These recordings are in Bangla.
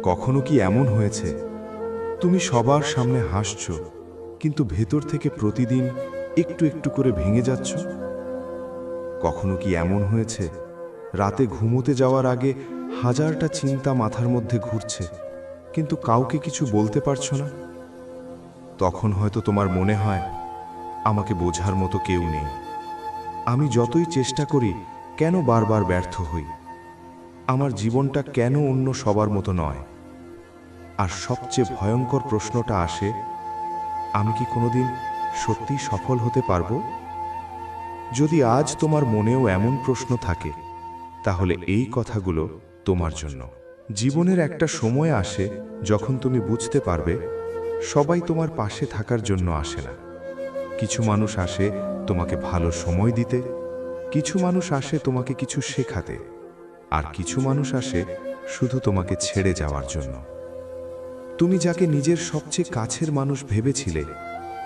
কখনো কি এমন হয়েছে তুমি সবার সামনে হাসছ, কিন্তু ভেতর থেকে প্রতিদিন একটু একটু করে ভেঙে যাচ্ছ? কখনো কি এমন হয়েছে রাতে ঘুমোতে যাওয়ার আগে হাজারটা চিন্তা মাথার মধ্যে ঘুরছে, কিন্তু কাউকে কিছু বলতে পারছো না? তখন হয়তো তোমার মনে হয়, আমাকে বোঝার মতো কেউ নেই। আমি যতই চেষ্টা করি, কেন বারবার ব্যর্থ হই? আমার জীবনটা কেন অন্য সবার মতো নয়? আর সবচেয়ে ভয়ঙ্কর প্রশ্নটা আসে, আমি কি কোনোদিন সত্যি সফল হতে পারবো? যদি আজ তোমার মনেও এমন প্রশ্ন থাকে, তাহলে এই কথাগুলো তোমার জন্য। জীবনের একটা সময় আসে যখন তুমি বুঝতে পারবে, সবাই তোমার পাশে থাকার জন্য আসে না। কিছু মানুষ আসে তোমাকে ভালো সময় দিতে, কিছু মানুষ আসে তোমাকে কিছু শেখাতে, আর কিছু মানুষ আসে শুধু তোমাকে ছেড়ে যাওয়ার জন্য। তুমি যাকে নিজের সবচেয়ে কাছের মানুষ ভেবেছিলে,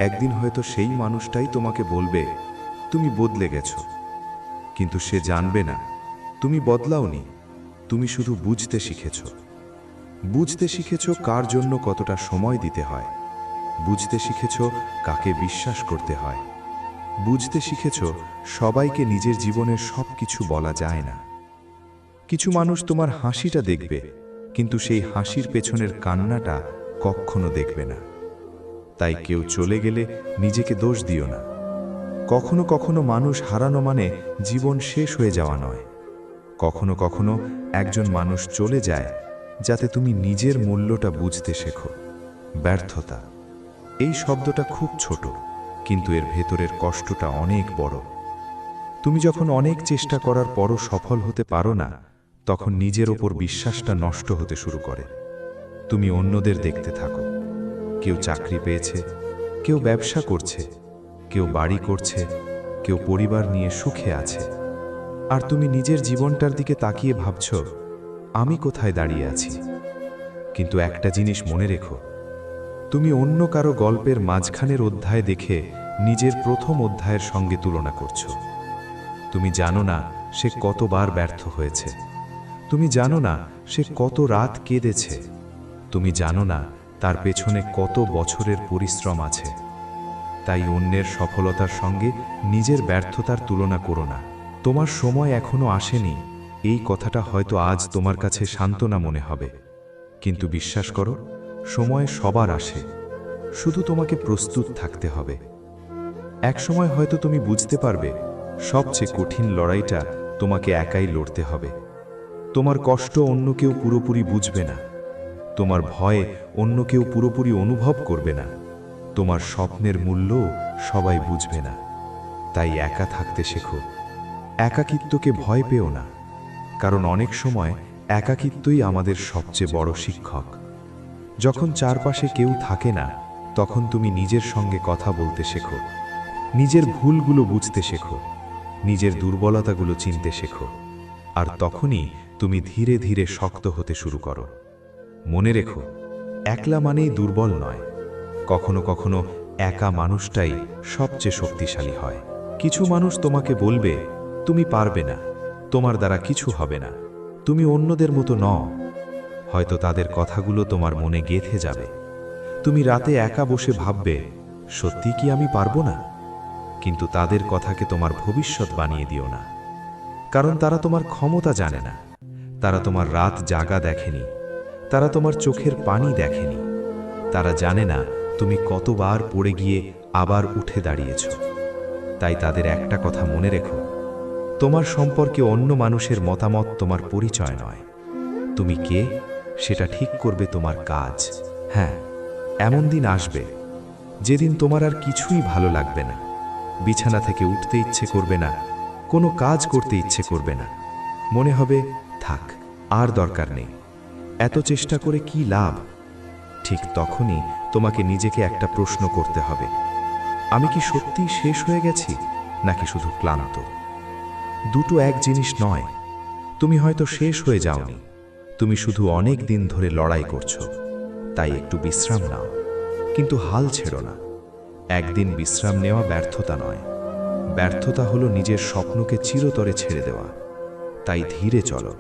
একদিন হয়তো সেই মানুষটাই তোমাকে বলবে, তুমি বদলে গেছো। কিন্তু সে জানবে না তুমি বদলাওনি, তুমি শুধু বুঝতে শিখেছ। বুঝতে শিখেছ কার জন্য কতটা সময় দিতে হয়, বুঝতে শিখেছ কাকে বিশ্বাস করতে হয়, বুঝতে শিখেছ সবাইকে নিজের জীবনের সব কিছু বলা যায় না। কিছু মানুষ তোমার হাসিটা দেখবে, কিন্তু সেই হাসির পেছনের কান্নাটা কখনো দেখবে না। তাই কেউ চলে গেলে নিজেকে দোষ দিও না। কখনো কখনো মানুষ হারানো মানে জীবন শেষ হয়ে যাওয়া নয়। কখনো কখনো একজন মানুষ চলে যায় যাতে তুমি নিজের মূল্যটা বুঝতে শেখো। ব্যর্থতা, এই শব্দটা খুব ছোট, কিন্তু এর ভেতরের কষ্টটা অনেক বড়। তুমি যখন অনেক চেষ্টা করার পরও সফল হতে পারো না, তখন নিজের ওপর বিশ্বাসটা নষ্ট হতে শুরু করে। তুমি অন্যদের দেখতে থাকো, কেউ চাকরি পেয়েছে, কেউ ব্যবসা করছে, কেউ বাড়ি করছে, কেউ পরিবার নিয়ে সুখে আছে। আর তুমি নিজের জীবনটার দিকে তাকিয়ে ভাবছ, আমি কোথায় দাঁড়িয়ে আছি? কিন্তু একটা জিনিস মনে রেখো, তুমি অন্য কারো গল্পের মাঝখানের অধ্যায় দেখে নিজের প্রথম অধ্যায়ের সঙ্গে তুলনা করছো। তুমি জানো না সে কতবার ব্যর্থ হয়েছে, তুমি জানো না সে কত রাত কেঁদেছে, তুমি জানো না তার পেছনে কত বছরের পরিশ্রম আছে। তাই অন্যের সফলতার সঙ্গে নিজের ব্যর্থতার তুলনা করো না। তোমার সময় এখনো আসেনি, এই কথাটা হয়তো আজ তোমার কাছে সান্ত্বনা মনে হবে, কিন্তু বিশ্বাস করো, সময় সবার আসে, শুধু তোমাকে প্রস্তুত থাকতে হবে। এক সময় হয়তো তুমি বুঝতে পারবে, সবচেয়ে কঠিন লড়াইটা তোমাকে একাই লড়তে হবে। তোমার কষ্ট অন্য কেউ পুরোপুরি বুঝবে না, তোমার ভয় অন্য কেউ পুরোপুরি অনুভব করবে না, তোমার স্বপ্নের মূল্য সবাই বুঝবে না। তাই একা থাকতে শেখো। একাকিত্বকে ভয় পেও না, কারণ অনেক সময় একাকিত্বই আমাদের সবচেয়ে বড় শিক্ষক। যখন চারপাশে কেউ থাকে না, তখন তুমি নিজের সঙ্গে কথা বলতে শেখো, নিজের ভুলগুলো বুঝতে শেখো, নিজের দুর্বলতাগুলো চিনতে শেখো। আর তখনই তুমি ধীরে ধীরে শক্ত হতে শুরু করো। মনে রেখো, একলা মানেই দুর্বল নয়, কখনো কখনো একা মানুষটাই সবচেয়ে শক্তিশালী হয়। কিছু মানুষ তোমাকে বলবে, তুমি পারবে না, তোমার দ্বারা কিছু হবে না, তুমি অন্যদের মতো নও। হয়তো তাদের কথাগুলো তোমার মনে গেঁথে যাবে। তুমি রাতে একা বসে ভাববে, সত্যি কি আমি পারবো না? কিন্তু তাদের কথাকে তোমার ভবিষ্যৎ বানিয়ে দিও না, কারণ তারা তোমার ক্ষমতা জানে না, তারা তোমার রাত জাগা দেখেনি, তারা তোমার চোখের পানি দেখেনি, তারা জানে না তুমি কতবার পড়ে গিয়ে আবার উঠে দাঁড়িয়েছ। তাই তাদের একটা কথা মনে রেখো, তোমার সম্পর্কে অন্য মানুষের মতামত তোমার পরিচয় নয়। তুমি কে সেটা ঠিক করবে তোমার কাজ। হ্যাঁ, এমন দিন আসবে যেদিন তোমার আর কিছুই ভালো লাগবে না, বিছানা থেকে উঠতে ইচ্ছে করবে না, কোনো কাজ করতে ইচ্ছে করবে না, মনে হবে থাক, আর দরকার নেই, এত চেষ্টা করে কি লাভ? ঠিক তখনই তোমাকে নিজেকে একটা প্রশ্ন করতে হবে, আমি কি সত্যিই শেষ হয়ে গেছি, নাকি শুধু ক্লান্ত? দুটো এক জিনিস নয়। তুমি হয়তো শেষ হয়ে যাওনি, তুমি শুধু অনেক দিন ধরে লড়াই করছো। তাই একটু বিশ্রাম নাও, কিন্তু হাল ছেড়ো না। একদিন বিশ্রাম নেওয়া ব্যর্থতা নয়, ব্যর্থতা হলো নিজের স্বপ্নকে চিরতরে ছেড়ে দেওয়া। তাই ধীরে চলো,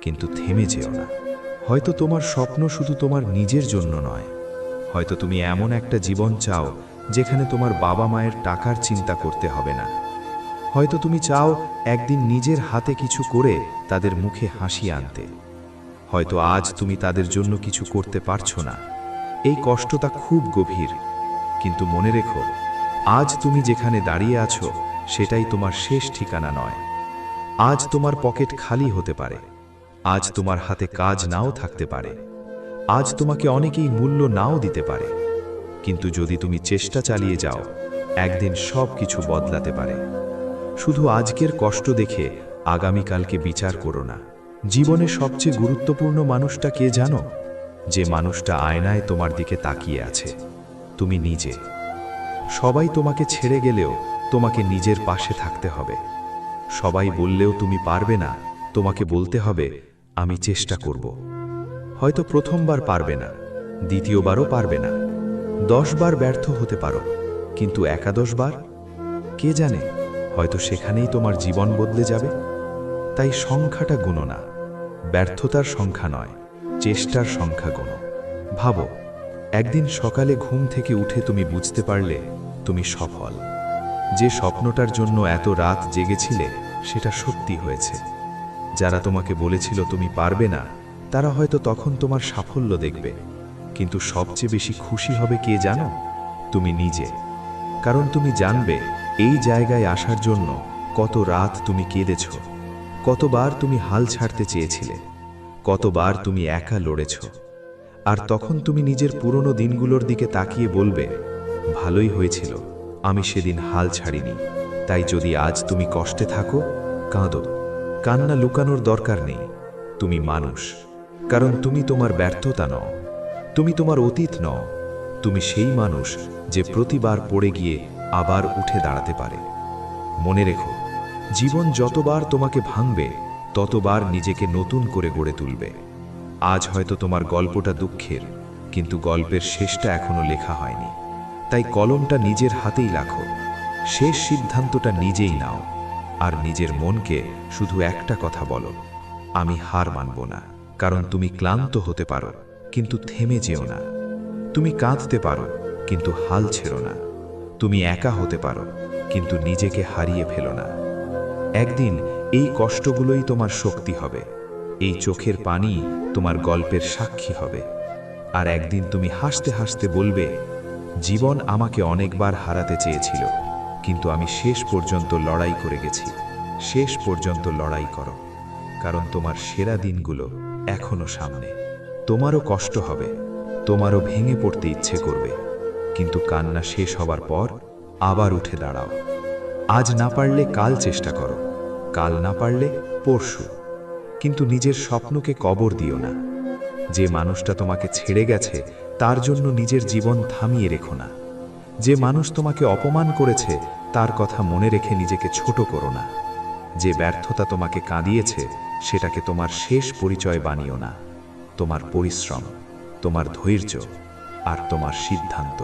কিন্তু থেমে যেও না। হয়তো তোমার স্বপ্ন শুধু তোমার নিজের জন্য নয়, হয়তো তুমি এমন একটা জীবন চাও যেখানে তোমার বাবা মায়ের টাকার চিন্তা করতে হবে না। হয়তো তুমি চাও একদিন নিজের হাতে কিছু করে তাদের মুখে হাসি আনতে। হয়তো আজ তুমি তাদের জন্য কিছু করতে পারছো না। এই কষ্টটা খুব গভীর, কিন্তু মনে রেখো, আজ তুমি যেখানে দাঁড়িয়ে আছো সেটাই তোমার শেষ ঠিকানা নয়। আজ তোমার পকেট খালি হতে পারে, আজ তোমার হাতে কাজ নাও থাকতে পারে, আজ তোমাকে অনেকেই মূল্য নাও দিতে পারে, কিন্তু যদি তুমি চেষ্টা চালিয়ে যাও, একদিন সব কিছু বদলাতে পারে। শুধু আজকের কষ্ট দেখে আগামীকালকে বিচার করো না। জীবনে সবচেয়ে গুরুত্বপূর্ণ মানুষটা কে জানো? যে মানুষটা আয়নায় তোমার দিকে তাকিয়ে আছে, তুমি নিজে। সবাই তোমাকে ছেড়ে গেলেও তোমাকে নিজের পাশে থাকতে হবে। সবাই বললেও তুমি পারবে না, তোমাকে বলতে হবে আমি চেষ্টা করব। হয়তো প্রথমবার পারবে না, দ্বিতীয়বারও পারবে না, 10 বার ব্যর্থ হতে পারো, কিন্তু একাদশ বার কে জানে, হয়তো সেখানেই তোমার জীবন বদলে যাবে। তাই সংখ্যাটা গুনো না, ব্যর্থতার সংখ্যা নয়, চেষ্টার সংখ্যা গুনো। ভাবো, একদিন সকালে ঘুম থেকে উঠে তুমি বুঝতে পারলে তুমি সফল। যে স্বপ্নটার জন্য এত রাত জেগেছিলে সেটা সত্যি হয়েছে। যারা তোমাকে বলেছিল তুমি পারবে না, তারা হয়তো তখন তোমার সাফল্য দেখবে, কিন্তু সবচেয়ে বেশি খুশি হবে কে জানো? তুমি নিজে। কারণ তুমি জানবে এই জায়গায় আসার জন্য কত রাত তুমি কেঁদেছ, কতবার তুমি হাল ছাড়তে চেয়েছিলে, কতবার তুমি একা লড়েছ। আর তখন তুমি নিজের পুরনো দিনগুলোর দিকে তাকিয়ে বলবে, ভালোই হয়েছিল, আমি সেদিন হাল ছাড়িনি। তাই যদি আজ তুমি কষ্টে থাকো, কাঁদো। কান্না লুকানোর দরকার নেই, তুমি মানুষ। কারণ তুমি তোমার ব্যর্থতা নও, তুমি তোমার অতীত নও, তুমি সেই মানুষ যে প্রতিবার পড়ে গিয়ে আবার উঠে দাঁড়াতে পারে। মনে রেখো, জীবন যতবার তোমাকে ভাঙবে ততবার নিজেকে নতুন করে গড়ে তুলবে। আজ হয়তো তোমার গল্পটা দুঃখের, কিন্তু গল্পের শেষটা এখনো লেখা হয়নি। তাই কলমটা নিজের হাতেই রাখো, শেষ সিদ্ধান্তটা নিজেই নাও, আর নিজের মনকে শুধু একটা কথা বলো, আমি হার মানব না। কারণ তুমি ক্লান্ত হতে পারো, কিন্তু থেমে যেও না। তুমি কাঁদতে পারো, কিন্তু হাল ছেড়ো না। তুমি একা হতে পারো, কিন্তু নিজেকে হারিয়ে ফেলো না। একদিন এই কষ্টগুলোই তোমার শক্তি হবে, এই চোখের পানি তোমার গল্পের সাক্ষী হবে। আর একদিন তুমি হাসতে হাসতে বলবে, জীবন আমাকে অনেকবার হারাতে চেয়েছিল, কিন্তু আমি শেষ পর্যন্ত লড়াই করে গেছি। শেষ পর্যন্ত লড়াই করো, কারণ তোমার সেরা দিনগুলো এখনো সামনে। তোমারও কষ্ট হবে, তোমারও ভেঙে পড়তে ইচ্ছে করবে, কিন্তু কান্না শেষ হবার পর আবার উঠে দাঁড়াও। আজ না পারলে কাল চেষ্টা করো, কাল না পারলে পরশু। কিন্তু নিজের স্বপ্নকে কবর দিও না। যে মানুষটা তোমাকে ছেড়ে গেছে তার জন্য নিজের জীবন থামিয়ে রেখো না। যে মানুষ তোমাকে অপমান করেছে তার কথা মনে রেখে নিজেকে ছোট করো না। যে ব্যর্থতা তোমাকে কাঁদিয়েছে সেটাকে তোমার শেষ পরিচয় বানিও না। তোমার পরিশ্রম, তোমার ধৈর্য আর তোমার সিদ্ধান্ত